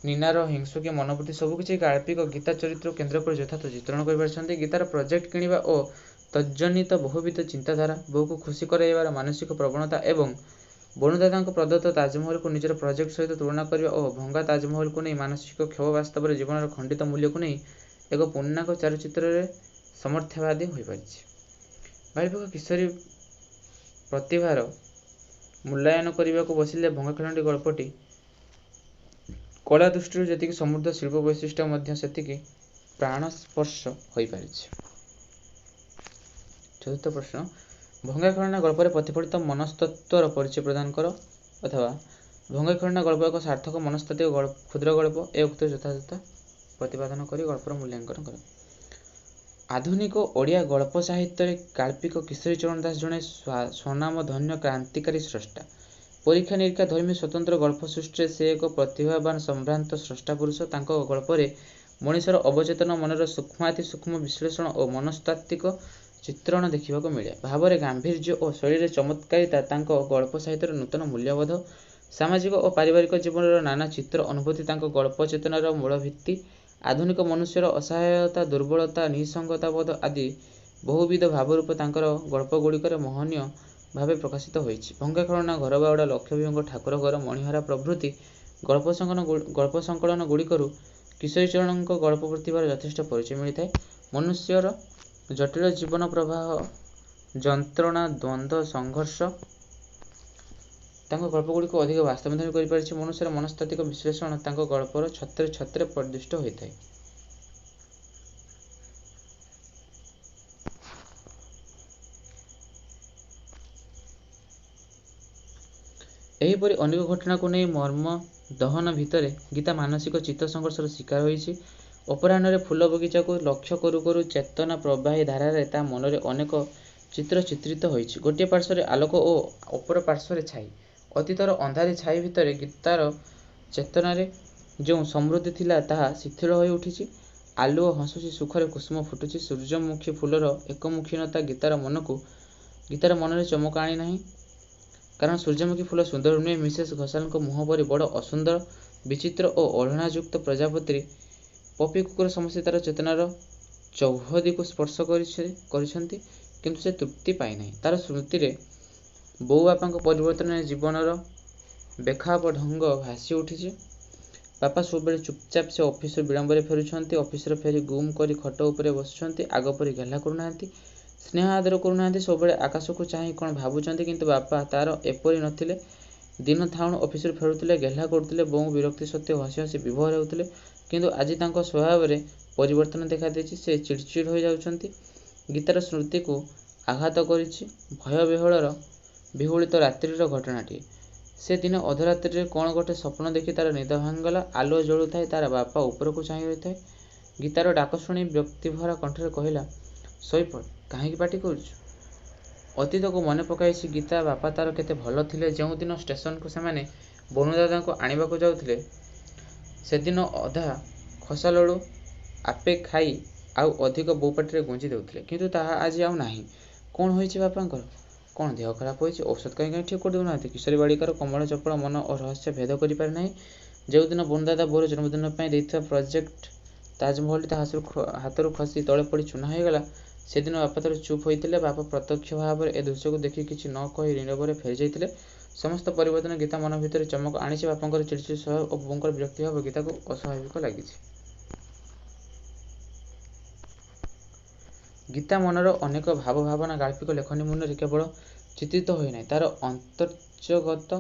ନୀନାର ହିଂସୁକୀ ମନୋବୃତ୍ତି ସବୁକିଛି ଗାଳ୍ପିକ ଗୀତା ଚରିତ୍ରକୁ କେନ୍ଦ୍ର କରି ଯଥାର୍ଥ ଚିତ୍ରଣ କରିପାରିଛନ୍ତି। ଗୀତାର ପ୍ରୋଜେକ୍ଟ କିଣିବା ଓ ତଜ୍ଜନିତ ବହୁବିଧ ଚିନ୍ତାଧାରା, ବୋଉକୁ ଖୁସି କରାଇବାର ମାନସିକ ପ୍ରବଣତା ଏବଂ ବନୁଦାଦାଙ୍କ ପ୍ରଦତ୍ତ ତାଜମହଲକୁ ନିଜର ପ୍ରୋଜେକ୍ଟ ସହିତ ତୁଳନା କରିବା ଓ ଭଙ୍ଗା ତାଜମହଲକୁ ନେଇ ମାନସିକ କ୍ଷୋଭ, ବାସ୍ତବରେ ଜୀବନର ଖଣ୍ଡିତ ମୂଲ୍ୟକୁ ନେଇ ଏକ ପୂର୍ଣ୍ଣାଙ୍ଗ ଚାରୁଚିତ୍ରରେ ସମର୍ଥ୍ୟବାଦୀ ହୋଇପାରିଛି। ଗାଳ୍ପିକ କିଶୋରୀ ପ୍ରତିଭାର ମୂଲ୍ୟାୟନ କରିବାକୁ ବସିଲେ ଭଙ୍ଗାଖେଳଣ୍ଡି ଗଳ୍ପଟି କଳା ଦୃଷ୍ଟିରୁ ଯେତିକି ସମୃଦ୍ଧ, ଶିଳ୍ପ ବୈଶିଷ୍ଟ୍ୟ ମଧ୍ୟ ସେତିକି ପ୍ରାଣସ୍ପର୍ଶ ହୋଇପାରିଛି। ଚତୁର୍ଥ ପ୍ରଶ୍ନ, ଭଙ୍ଗାଖେଳନା ଗଳ୍ପରେ ପ୍ରତିଫଳିତ ମନସ୍ତତ୍ତ୍ୱର ପରିଚୟ ପ୍ରଦାନ କର, ଅଥବା ଭଙ୍ଗାଖେଳନା ଗଳ୍ପ ଏକ ସାର୍ଥକ ମନସ୍ତାତ୍ତ୍ୱିକ କ୍ଷୁଦ୍ର ଗଳ୍ପ। ଏ ଉକ୍ତିର ଯଥାଯଥ ପ୍ରତିପାଦନ କରି ଗଳ୍ପର ମୂଲ୍ୟାଙ୍କନ କର। ଆଧୁନିକ ଓଡ଼ିଆ ଗଳ୍ପ ସାହିତ୍ୟରେ ଗାଳ୍ପିକ କିଶୋରୀ ଚରଣ ଦାସ ଜଣେ ସ୍ୱନାମଧନ୍ୟ କ୍ରାନ୍ତିକାରୀ ସ୍ରଷ୍ଟା। ପରୀକ୍ଷା ନିରୀକ୍ଷା ଧର୍ମୀ ସ୍ୱତନ୍ତ୍ର ଗଳ୍ପ ସୃଷ୍ଟିରେ ସେ ଏକ ପ୍ରତିଭାବାନ ସମ୍ଭ୍ରାନ୍ତ ସ୍ରଷ୍ଟା ପୁରୁଷ। ତାଙ୍କ ଗଳ୍ପରେ ମଣିଷର ଅବଚେତନ ମନର ସୂକ୍ଷ୍ମାତିସୂକ୍ଷ୍ମ ବିଶ୍ଳେଷଣ ଓ ମନସ୍ତାତ୍ତ୍ୱିକ ଚିତ୍ରଣ ଦେଖିବାକୁ ମିଳେ। ଭାବରେ ଗାମ୍ଭୀର୍ଯ୍ୟ ଓ ଶୈଳୀରେ ଚମତ୍କାରିତା ତାଙ୍କ ଗଳ୍ପ ସାହିତ୍ୟର ନୂତନ ମୂଲ୍ୟବୋଧ। ସାମାଜିକ ଓ ପାରିବାରିକ ଜୀବନର ନାନା ଚିତ୍ର ଅନୁଭୂତି ତାଙ୍କ ଗଳ୍ପ ଚେତନାର ମୂଳ ଭିତ୍ତି। ଆଧୁନିକ ମନୁଷ୍ୟର ଅସହାୟତା, ଦୁର୍ବଳତା, ନିଃସଙ୍ଗତାବୋଧ ଆଦି ବହୁବିଧ ଭାବରୂପ ତାଙ୍କର ଗଳ୍ପଗୁଡ଼ିକରେ ମୋହନୀୟ ଭାବେ ପ୍ରକାଶିତ ହୋଇଛି। ଭଙ୍ଗାଖେଳନା, ଘରବାହୁଡ଼ା, ଲକ୍ଷବିହଙ୍ଗ, ଠାକୁର ଘର, ମଣିହାରା ପ୍ରଭୃତି ଗଳ୍ପ ସଂକଳନଗୁଡ଼ିକରୁ କିଶୋରୀଚରଣଙ୍କ ଗଳ୍ପ ପ୍ରତିଭାର ଯଥେଷ୍ଟ ପରିଚୟ ମିଳିଥାଏ। ମନୁଷ୍ୟର ଜଟିଳ ଜୀବନ ପ୍ରବାହ, ଯନ୍ତ୍ରଣା, ଦ୍ୱନ୍ଦ୍ୱ, ସଂଘର୍ଷ ତାଙ୍କ ଗଳ୍ପଗୁଡ଼ିକୁ ଅଧିକ ବାସ୍ତବଧର୍ମୀ କରିପାରିଛି। ମନୁଷ୍ୟର ମନସ୍ତାତ୍ତ୍ୱିକ ବିଶ୍ଳେଷଣ ତାଙ୍କ ଗଳ୍ପର ଛତ୍ରେ ଛତ୍ରେ ପରିଦୃଷ୍ଟ ହୋଇଥାଏ। ଏହିପରି ଅନେକ ଘଟଣାକୁ ନେଇ ମର୍ମ ଦହନ ଭିତରେ ଗୀତା ମାନସିକ ଚିତ୍ତ ସଂଘର୍ଷର ଶିକାର ହୋଇଛି। ଅପରାହ୍ନରେ ଫୁଲ ବଗିଚାକୁ ଲକ୍ଷ୍ୟ କରୁ କରୁ ଚେତନା ପ୍ରବାହୀ ଧାରାରେ ତା ମନରେ ଅନେକ ଚିତ୍ର ଚିତ୍ରିତ ହୋଇଛି। ଗୋଟିଏ ପାର୍ଶ୍ୱରେ ଆଲୋକ ଓ ଅପର ପାର୍ଶ୍ୱରେ ଛାଇ। ଅତୀତର ଅନ୍ଧାରି ଛାଇ ଭିତରେ ଗୀତାର ଚେତନାରେ ଯେଉଁ ସମୃଦ୍ଧି ଥିଲା, ତାହା ଶିଥିଳ ହୋଇ ଉଠିଛି। ଆଲୁଅ ହସୁଛି, ସୁଖରେ କୁସୁମ ଫୁଟୁଛି। ସୂର୍ଯ୍ୟମୁଖୀ ଫୁଲର ଏକମୁଖୀନତା ଗୀତାର ମନରେ ଚମକ ଆଣି ନାହିଁ। କାରଣ ସୂର୍ଯ୍ୟମୁଖୀ ଫୁଲ ସୁନ୍ଦର ନୁହେଁ। ମିସେସ୍ ଘୋଷାଲଙ୍କ ମୁହଁ ପରି ବଡ଼ ଅସୁନ୍ଦର, ବିଚିତ୍ର ଓ ଓଢ଼ଣାଯୁକ୍ତ ପ୍ରଜାପତି ପପୀ କୁକୁର ସମସ୍ତେ ତାର ଚେତନାର ଚୌହଦୀକୁ ସ୍ପର୍ଶ କରିଛନ୍ତି, କିନ୍ତୁ ସେ ତୃପ୍ତି ପାଇନାହିଁ। ତାର ସ୍ମୃତିରେ ବୋଉ ବାପାଙ୍କ ପରିବର୍ତ୍ତନରେ ଜୀବନର ବେଖାପ ଢଙ୍ଗ ଭାସି ଉଠିଛି। ବାପା ସବୁବେଳେ ଚୁପ୍ଚାପ୍। ସେ ଅଫିସରୁ ବିଳମ୍ବରେ ଫେରୁଛନ୍ତି। ଅଫିସରୁ ଫେରି ଗୁମ୍ କରି ଖଟ ଉପରେ ବସୁଛନ୍ତି। ଆଗପରି ଗେହ୍ଲା କରୁନାହାନ୍ତି, ସ୍ନେହ ଆଦର କରୁନାହାନ୍ତି। ସବୁବେଳେ ଆକାଶକୁ ଚାହିଁ କ'ଣ ଭାବୁଛନ୍ତି। କିନ୍ତୁ ବାପା ତାର ଏପରି ନ ଥିଲେ। ଦିନ ଥାଉଣୁ ଅଫିସରୁ ଫେରୁଥିଲେ, ଗେହ୍ଲା କରୁଥିଲେ, ବୋଉଙ୍କ ବିରକ୍ତି ସତ୍ତ୍ୱେ ହସି ହସି ବିଭୋର ହେଉଥିଲେ। କିନ୍ତୁ ଆଜି ତାଙ୍କ ସ୍ୱଭାବରେ ପରିବର୍ତ୍ତନ ଦେଖାଦେଇଛି। ସେ ଚିଡ଼ିଚିଡ଼ି ହୋଇ ଯାଉଛନ୍ତି। ଗୀତାର ସ୍ମୃତିକୁ ଆଘାତ କରିଛି ବିହ୍ୱଳିତ ରାତ୍ରିର ଘଟଣାଟିଏ। ସେ ଦିନ ଅଧରାତ୍ରିରେ କ'ଣ ଗୋଟେ ସ୍ୱପ୍ନ ଦେଖି ତାର ନିଦ ଭାଙ୍ଗିଗଲା। ଆଲୁଅ ଜଳୁଥାଏ, ତାର ବାପା ଉପରକୁ ଚାହିଁ ରହିଥାଏ। ଗୀତାର ଡାକ ଶୁଣି ବିରକ୍ତିଭରା କଣ୍ଠରେ କହିଲା, ଶୋଇପଡ଼, କାହିଁକି ପାଟି କରୁଛୁ? ଅତୀତକୁ ମନେ ପକାଇଛି ଗୀତା। ବାପା ତାର କେତେ ଭଲ ଥିଲେ। ଯେଉଁଦିନ ଷ୍ଟେସନକୁ ସେମାନେ ବନୁଦାଦାଙ୍କୁ ଆଣିବାକୁ ଯାଉଥିଲେ, ସେଦିନ ଅଧା ଖସାଲଡୁ ଆପେ ଖାଇ ଆଉ ଅଧିକ ବୋଉ ପାଟିରେ ଗୁଞ୍ଜି ଦେଉଥିଲେ। କିନ୍ତୁ ତାହା ଆଜି ଆଉ ନାହିଁ। କ'ଣ ହୋଇଛି ବାପାଙ୍କର? କ'ଣ ଦେହ ଖରାପ ହୋଇଛି? ଔଷଧ କାହିଁ ଠିକ୍ କରିଦେଉନାହାନ୍ତି? କିଶୋରୀ ବାଳିକାର କୋମଳ ଚପଳ ମନ ଓ ରହସ୍ୟ ଭେଦ କରିପାରି ନାହିଁ। ଯେଉଁଦିନ ବନୁଦାଦା ବୋଉର ଜନ୍ମଦିନ ପାଇଁ ଦେଇଥିବା ପ୍ରୋଜେକ୍ଟ ତାଜମହଲଟି ତା ହାତରୁ ଖସି ତଳେ ପଡ଼ି ଚୂନା ହୋଇଗଲା, ସେଦିନ ବାପା ତାର ଚୁପ୍ ହୋଇଥିଲେ। ବାପା ପ୍ରତ୍ୟକ୍ଷ ଭାବରେ ଏ ଦୃଶ୍ୟକୁ ଦେଖି କିଛି ନ କହି ନୀରବରେ ଫେରିଯାଇଥିଲେ। ସମସ୍ତ ପରିବର୍ତ୍ତନ ଗୀତା ମନ ଭିତରେ ଚମକ ଆଣିଛି। ବାପାଙ୍କର ଚିଡ଼ିଚିଡ଼ି ସ୍ୱଭାବ ଓ ବୋଉଙ୍କର ବିରକ୍ତି ଭାବ ଗୀତାକୁ ଅସ୍ୱାଭାବିକ ଲାଗିଛି। ଗୀତା ମନର ଅନେକ ଭାବ ଭାବନା ଗାଳ୍ପିକ ଲେଖନୀ ମୁନରେ କେବଳ ଚିତ୍ରିତ ହୋଇନାହିଁ, ତାର ଅନ୍ତର୍ଜଗତ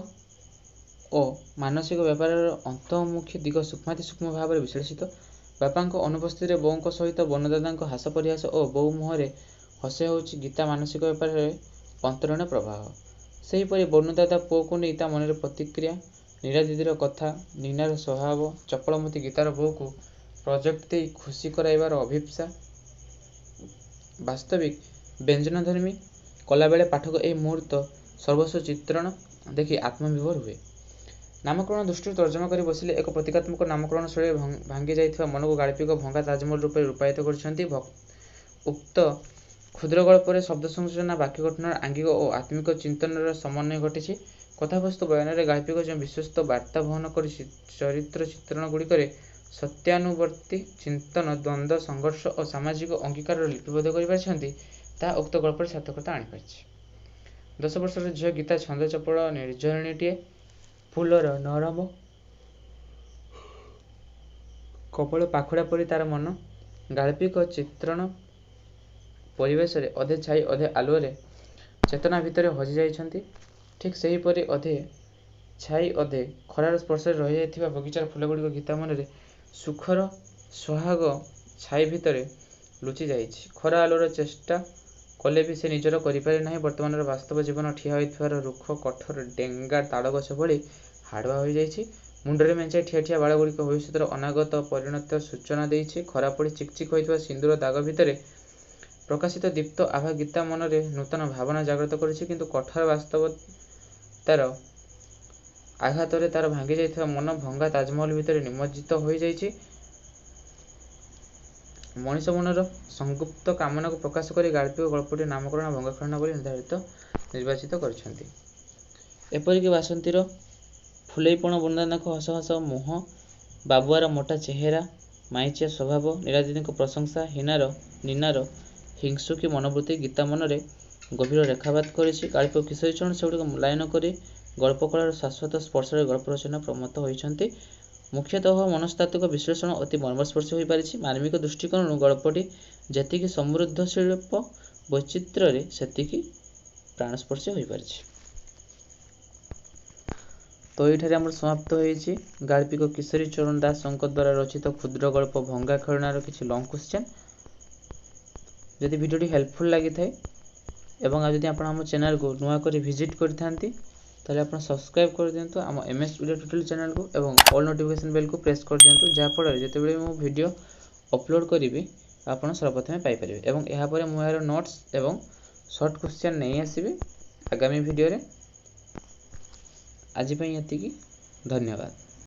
ଓ ମାନସିକ ବ୍ୟାପାରର ଅନ୍ତର୍ମୁଖୀ ଦିଗ ସୂକ୍ଷ୍ମାତିସୂକ୍ଷ୍ମ ଭାବରେ ବିଶ୍ଳେଷିତ। ବାପାଙ୍କ ଅନୁପସ୍ଥିତିରେ ବୋଉଙ୍କ ସହିତ ବନଦାଦାଙ୍କ ହାସ ପରିହାସ ଓ ବୋଉ ମୁହଁରେ ହସ ହେଉଛି ଗୀତା ମାନସିକ ବ୍ୟାପାରରେ ଅନ୍ତରୀଣ ପ୍ରବାହ। ସେହିପରି ବନଦାଦା ପୁଅକୁ ନେଇ ତା ମନରେ ପ୍ରତିକ୍ରିୟା, ନୀରା ଦିଦିର କଥା, ନୀନାର ସ୍ୱଭାବ, ଚପଳମତି ଗୀତାର ବୋଉକୁ ପ୍ରୋଜେକ୍ଟ ଦେଇ ଖୁସି କରାଇବାର ଅଭିପ୍ସା, ବାସ୍ତବିକ ବ୍ୟଞ୍ଜନଧର୍ମୀ କଲାବେଳେ ପାଠକ ଏହି ମୁହୂର୍ତ୍ତ ସର୍ବସ୍ୱ ଚିତ୍ରଣ ଦେଖି ଆତ୍ମବିଭୋର ହୁଏ। ନାମକରଣ ଦୃଷ୍ଟିରୁ ତର୍ଜମା କରି ବସିଲେ ଏକ ପ୍ରତୀକାତ୍ମକ ନାମକରଣ ଶୈଳୀରେ ଭାଙ୍ଗି ଯାଇଥିବା ମନକୁ ଗାଳ୍ପିକ ଭଙ୍ଗା ତାଜମହଲ ରୂପରେ ରୂପାୟିତ କରିଛନ୍ତି। ଉକ୍ତ କ୍ଷୁଦ୍ର ଗଳ୍ପରେ ଶବ୍ଦ ସଂଯୋଜନା, ବାକ୍ୟ ଗଠନର ଆଙ୍ଗିକ ଓ ଆତ୍ମିକ ଚିନ୍ତନର ସମନ୍ୱୟ ଘଟିଛି। କଥାବସ୍ତୁ ବୟାନରେ ଗାଳ୍ପିକ ଯେଉଁ ବିଶ୍ୱସ୍ତ ବାର୍ତ୍ତା ବହନ କରି ଚରିତ୍ର ଚିତ୍ରଣ ଗୁଡ଼ିକରେ ସତ୍ୟାନୁବର୍ତ୍ତୀ ଚିନ୍ତନ, ଦ୍ୱନ୍ଦ୍ୱ, ସଂଘର୍ଷ ଓ ସାମାଜିକ ଅଙ୍ଗୀକାରର ଲିପିବଦ୍ଧ କରିପାରିଛନ୍ତି, ତାହା ଉକ୍ତ ଗଳ୍ପରେ ସାର୍ଥକତା ଆଣିପାରିଛି। 10 ବର୍ଷର ଝିଅ ଗୀତା ଛନ୍ଦଚପଳ ନିର୍ଝରିଣୀଟିଏ। ଫୁଲର ନରମ କପୋଳ ପାଖୁଡ଼ା ପରି ତାର ମନ। ଗାଳ୍ପିକ ଚିତ୍ରଣ ପରିବେଶରେ ଅଧେ ଛାଇ ଅଧେ ଆଲୁଅରେ ଚେତନା ଭିତରେ ହଜି ଯାଇଛନ୍ତି। ଠିକ୍ ସେହିପରି ଅଧେ ଛାଇ ଅଧେ ଖରାର ସ୍ପର୍ଶରେ ରହିଯାଇଥିବା ବଗିଚାର ଫୁଲଗୁଡ଼ିକ ଗୀତା ମନରେ ସୁଖର ସୋହାଗ ଛାଇ ଭିତରେ ଲୁଚି ଯାଇଛି। ଖରା ଆଲୁଅର ଚେଷ୍ଟା କଲେ ବି ସେ ନିଜର କରିପାରେ ନାହିଁ। ବର୍ତ୍ତମାନର ବାସ୍ତବ ଜୀବନ ଠିଆ ହୋଇଥିବାର ରୁକ୍ଷ କଠୋର ଡେଙ୍ଗା ତାଳଗଛ ଭଳି ହାଡ଼ୁଆ ହୋଇଯାଇଛି। ମୁଣ୍ଡରେ ମେଞ୍ଚାଏ ଠିଆ ଠିଆ ବାଳଗୁଡ଼ିକ ଭବିଷ୍ୟତର ଅନାଗତ ପରିଣତିର ସୂଚନା ଦେଇଛି। ଖରା ପଡ଼ି ଚିକ୍ ଚିକ୍ ହୋଇଥିବା ସିନ୍ଦୂର ଦାଗ ଭିତରେ ପ୍ରକାଶିତ ଦୀପ୍ତ ଆଭା ଗୀତା ମନରେ ନୂତନ ଭାବନା ଜାଗ୍ରତ କରିଛି। କିନ୍ତୁ କଠୋର ବାସ୍ତବତାର ଆଘାତରେ ତାର ଭାଙ୍ଗି ଯାଇଥିବା ମନ ଭଙ୍ଗା ତାଜମହଲ ଭିତରେ ନିମଜ୍ଜିତ ହୋଇଯାଇଛି। ମଣିଷ ମନର ସଂଗୁପ୍ତ କାମନାକୁ ପ୍ରକାଶ କରି ଗାଳ୍ପିକ ଗଳ୍ପଟି ନାମକରଣ ଭଙ୍ଗାଖେଳନା ବୋଲି ନିର୍ବାଚିତ କରିଛନ୍ତି। ଏପରିକି ବାସନ୍ତୀର ଫୁଲେଇପଣ, ବନଦାଦାଙ୍କ ହସ ହସ ମୁହଁ, ବାବୁଆର ମୋଟା ଚେହେରା, ମାଇଚିଆ ସ୍ୱଭାବ, ନୀରା ଦିଦିଙ୍କ ପ୍ରଶଂସା, ନୀନାର ହିଂସୁକୀ ମନୋବୃତ୍ତି ଗୀତା ମନରେ ଗଭୀର ରେଖାପାତ କରିଛି। ଗାଳ୍ପିକ କିଶୋରୀଚରଣ ସେଗୁଡ଼ିକ ମୂଲ୍ୟାୟନ କରି ଗଳ୍ପକଳାର ଶାଶ୍ୱତ ସ୍ପର୍ଶରେ ଗଳ୍ପ ରଚନା ପ୍ରମତ୍ତ ହୋଇଛନ୍ତି। ମୁଖ୍ୟତଃ ମନସ୍ତାତ୍ତ୍ୱିକ ବିଶ୍ଳେଷଣ ଅତି ମର୍ମସ୍ପର୍ଶୀ ହୋଇପାରିଛି। ମାର୍ମିକ ଦୃଷ୍ଟିକୋଣରୁ ଗଳ୍ପଟି ଯେତିକି ସମୃଦ୍ଧ ଶିଳ୍ପ ବୈଚିତ୍ର୍ୟରେ ସେତିକି ପ୍ରାଣସ୍ପର୍ଶୀ ହୋଇପାରିଛି। ତ ଏଇଠାରେ ଆମର ସମାପ୍ତ ହୋଇଛି ଗାଳ୍ପିକ କିଶୋରୀଚରଣ ଦାସଙ୍କ ଦ୍ୱାରା ରଚିତ କ୍ଷୁଦ୍ର ଗଳ୍ପ ଭଙ୍ଗା ଖେଳନାର କିଛି ଲଙ୍ଗ କ୍ୱେଶ୍ଚନ୍। ଯଦି ଭିଡ଼ିଓଟି ହେଲ୍ପଫୁଲ୍ ଲାଗିଥାଏ ଏବଂ ଆଉ ଯଦି ଆପଣ ଆମ ଚ୍ୟାନେଲକୁ ନୂଆ କରି ଭିଜିଟ୍ କରିଥାନ୍ତି ତାହେଲେ ଆପଣ ସବସ୍କ୍ରାଇବ୍ କରିଦିଅନ୍ତୁ ଆମ MS ଭିଡ଼ିଓ ଟ୍ୟୁଟୋରିଆଲ ଚ୍ୟାନେଲକୁ ଏବଂ ଅଲ୍ ନୋଟିଫିକେସନ୍ ବେଲ୍କୁ ପ୍ରେସ୍ କରିଦିଅନ୍ତୁ, ଯାହାଫଳରେ ଯେତେବେଳେ ମୁଁ ଭିଡ଼ିଓ ଅପଲୋଡ଼ କରିବି ଆପଣ ସର୍ବପ୍ରଥମେ ପାଇପାରିବେ। ଏବଂ ଏହାପରେ ମୁଁ ଏହାର ନୋଟ୍ସ ଏବଂ ସର୍ଟ କ୍ୱେଶ୍ଚନ୍ ନେଇ ଆସିବି ଆଗାମୀ ଭିଡ଼ିଓରେ। ଆଜି ପାଇଁ ଏତିକି, ଧନ୍ୟବାଦ।